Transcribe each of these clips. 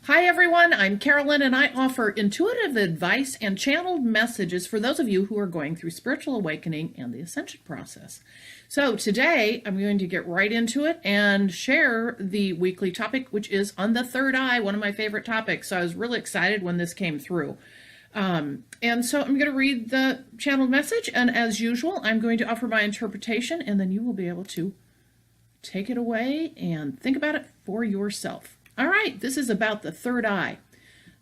Hi everyone, I'm Carolyn and I offer intuitive advice and channeled messages for those of you who are going through spiritual awakening and the ascension process. So today I'm going to get right into it and share the weekly topic, which is on the third eye, one of my favorite topics. So I was really excited when this came through. And so I'm going to read the channeled message, and as usual, I'm going to offer my interpretation, and then you will be able to take it away and think about it for yourself. All right, this is about the third eye.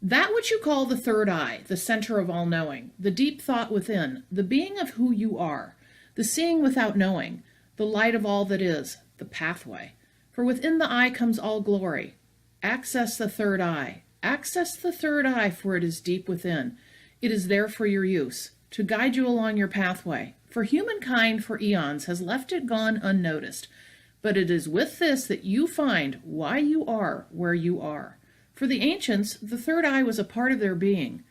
That which you call the third eye, the center of all knowing, the deep thought within, the being of who you are, the seeing without knowing, the light of all that is, the pathway. For within the eye comes all glory. Access the third eye. Access the third eye, for it is deep within. It is there for your use, to guide you along your pathway. For humankind for eons has left it gone unnoticed. But it is with this that you find why you are where you are. For the ancients, the third eye was a part of their being,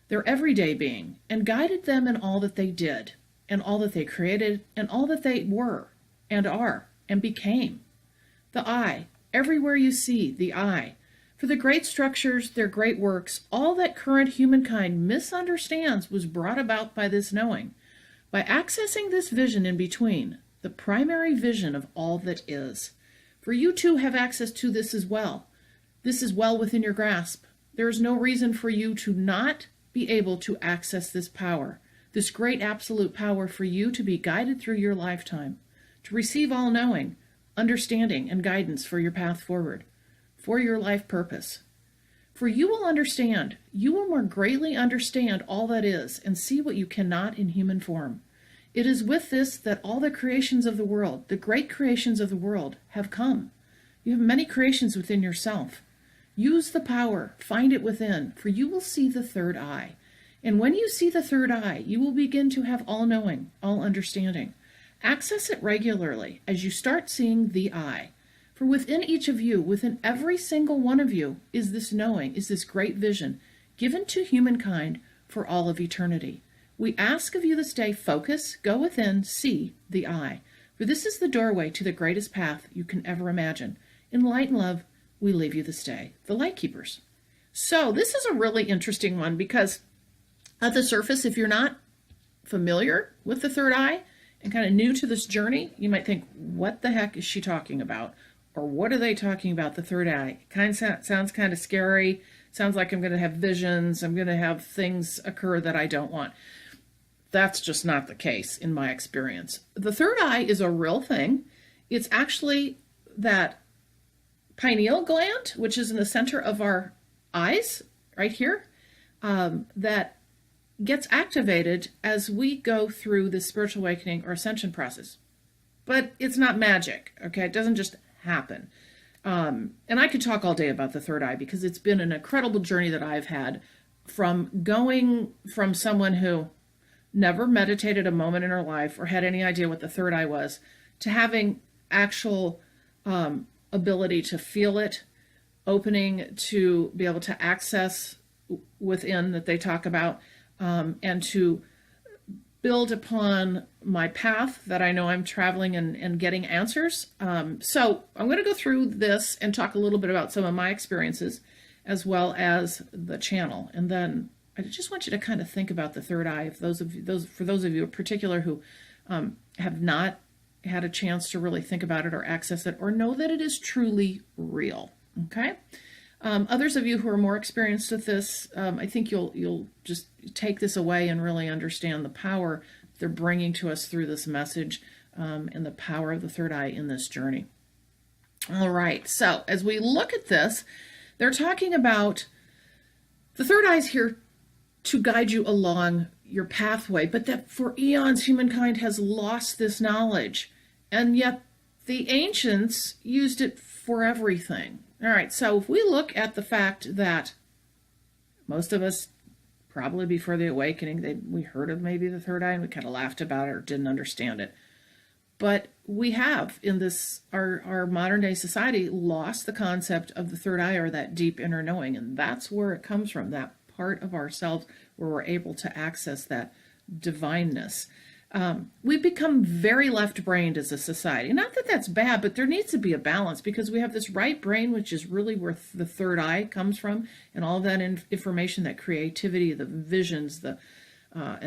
their everyday being, and guided them in all that they did, and all that they created, and all that they were, and are, and became. The eye, everywhere you see, the eye. For the great structures, their great works, all that current humankind misunderstands was brought about by this knowing. By accessing this vision in between, the primary vision of all that is. For you too have access to this as well. This is well within your grasp. There is no reason for you to not be able to access this power, this great absolute power for you to be guided through your lifetime, to receive all knowing, understanding, and guidance for your path forward, for your life purpose. For you will understand, you will more greatly understand all that is and see what you cannot in human form. It is with this that all the creations of the world, the great creations of the world, have come. You have many creations within yourself. Use the power, find it within, for you will see the third eye. And when you see the third eye, you will begin to have all knowing, all understanding. Access it regularly as you start seeing the eye. For within each of you, within every single one of you, is this knowing, is this great vision, given to humankind for all of eternity. We ask of you this day, focus, go within, see the eye. For this is the doorway to the greatest path you can ever imagine. In light and love, we leave you this day, the Light Keepers. So this is a really interesting one because at the surface, if you're not familiar with the third eye and kind of new to this journey, you might think, what the heck is she talking about? Or what are they talking about, the third eye? It kind of sounds kind of scary. Sounds like I'm going to have visions. I'm going to have things occur that I don't want. That's just not the case in my experience. The third eye is a real thing. It's actually that pineal gland, which is in the center of our eyes, right here, that gets activated as we go through the spiritual awakening or ascension process. But it's not magic, okay? It doesn't just happen. And I could talk all day about the third eye because it's been an incredible journey that I've had from going from someone who never meditated a moment in her life or had any idea what the third eye was, to having actual ability to feel it, opening to be able to access within that they talk about, and to build upon my path that I know I'm traveling and getting answers. So I'm going to go through this and talk a little bit about some of my experiences as well as the channel. And then I just want you to kind of think about the third eye. If for those of you in particular who have not had a chance to really think about it or access it or know that it is truly real. Okay. Others of you who are more experienced with this, I think you'll just take this away and really understand the power they're bringing to us through this message, and the power of the third eye in this journey. All right. So as we look at this, they're talking about the third eye is here to guide you along your pathway, but that for eons humankind has lost this knowledge, and yet the ancients used it for everything. All right, so if we look at the fact that most of us, probably before the awakening, we heard of maybe the third eye and we kind of laughed about it or didn't understand it. But we have in this, our modern day society, lost the concept of the third eye or that deep inner knowing, and that's where it comes from, that part of ourselves where we're able to access that divineness. we've become very left-brained as a society. Not that that's bad, but there needs to be a balance, because we have this right brain, which is really where the third eye comes from, and all that information, that creativity, the visions, and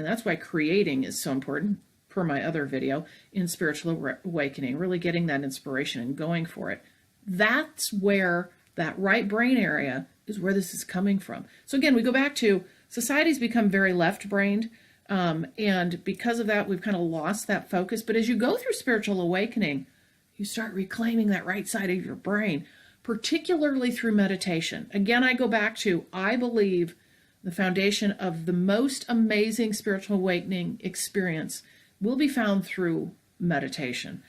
that's why creating is so important, per my other video, in Spiritual Awakening, really getting that inspiration and going for it. That's where that right brain area is, where this is coming from. So again, we go back to society's become very left-brained. And because of that, we've kind of lost that focus. But as you go through Spiritual Awakening, you start reclaiming that right side of your brain, particularly through meditation. Again, I go back to, I believe the foundation of the most amazing Spiritual Awakening experience will be found through meditation.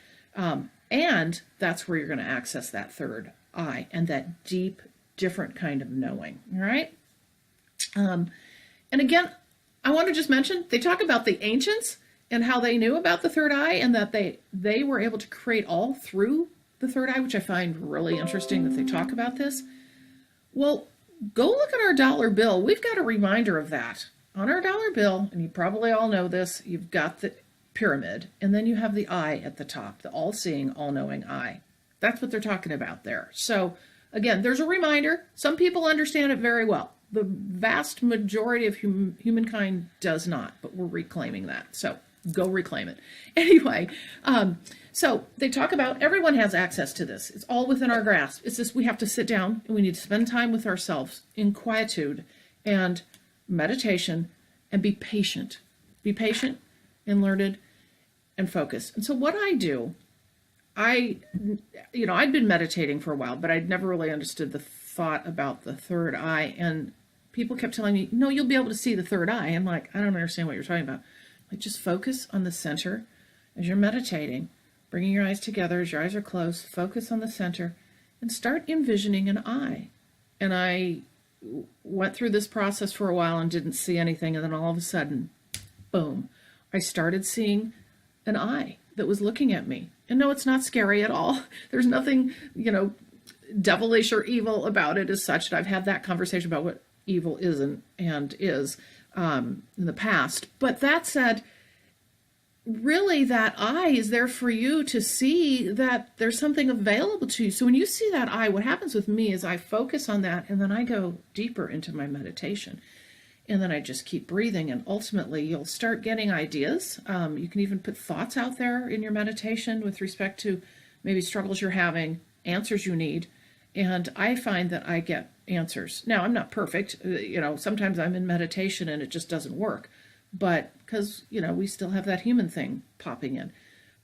And that's where you're going to access that third eye and that deep, different kind of knowing. All right. And again, I want to just mention, they talk about the ancients and how they knew about the third eye, and that they were able to create all through the third eye, which I find really interesting that they talk about this. Well, go look at our dollar bill. We've got a reminder of that. On our dollar bill, and you probably all know this, you've got the pyramid, and then you have the eye at the top, the all-seeing, all-knowing eye. That's what they're talking about there. So again, there's a reminder. Some people understand it very well. The vast majority of humankind does not, but we're reclaiming that. So go reclaim it. Anyway, so they talk about everyone has access to this. It's all within our grasp. It's just we have to sit down and we need to spend time with ourselves in quietude and meditation and be patient. Be patient and learned and focused. And so what I do, I'd been meditating for a while, but I'd never really understood the thought about the third eye, and people kept telling me, no, you'll be able to see the third eye. I'm like, I don't understand what you're talking about. Like, just focus on the center as you're meditating, bringing your eyes together as your eyes are closed, focus on the center, and start envisioning an eye. And I went through this process for a while and didn't see anything, and then all of a sudden, boom, I started seeing an eye that was looking at me. And no, it's not scary at all. There's nothing, devilish or evil about it as such. I've had that conversation about what evil isn't and is in the past. But that said, really that eye is there for you to see that there's something available to you. So when you see that eye, what happens with me is I focus on that, and then I go deeper into my meditation. And then I just keep breathing, and ultimately you'll start getting ideas. You can even put thoughts out there in your meditation with respect to maybe struggles you're having, answers you need. And I find that I get answers. Now, I'm not perfect. Sometimes I'm in meditation and it just doesn't work. But because, we still have that human thing popping in.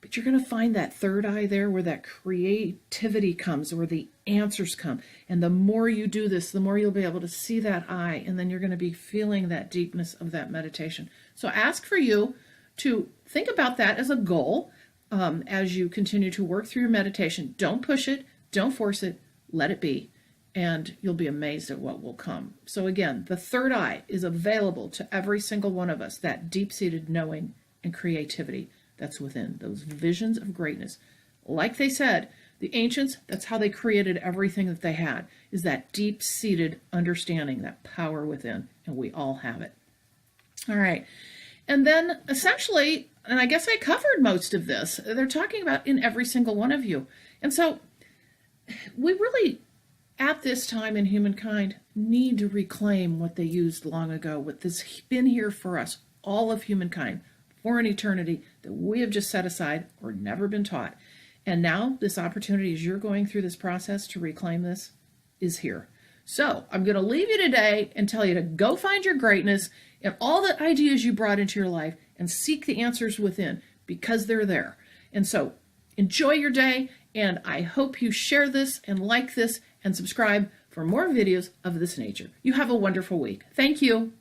But you're going to find that third eye there where that creativity comes, where the answers come. And the more you do this, the more you'll be able to see that eye, and then you're going to be feeling that deepness of that meditation. So ask for you to think about that as a goal as you continue to work through your meditation. Don't push it. Don't force it. Let it be. And you'll be amazed at what will come. So again, the third eye is available to every single one of us, that deep-seated knowing and creativity that's within, those visions of greatness. Like they said, the ancients, that's how they created everything that they had, is that deep-seated understanding, that power within, and we all have it. All right. And then essentially, and I guess I covered most of this, they're talking about in every single one of you. And so we really, at this time in humankind, need to reclaim what they used long ago, what has been here for us, all of humankind, for an eternity, that we have just set aside or never been taught. And now this opportunity, as you're going through this process to reclaim this, is here. So I'm going to leave you today and tell you to go find your greatness and all the ideas you brought into your life and seek the answers within, because they're there. And so enjoy your day, and I hope you share this and like this and subscribe for more videos of this nature. You have a wonderful week. Thank you.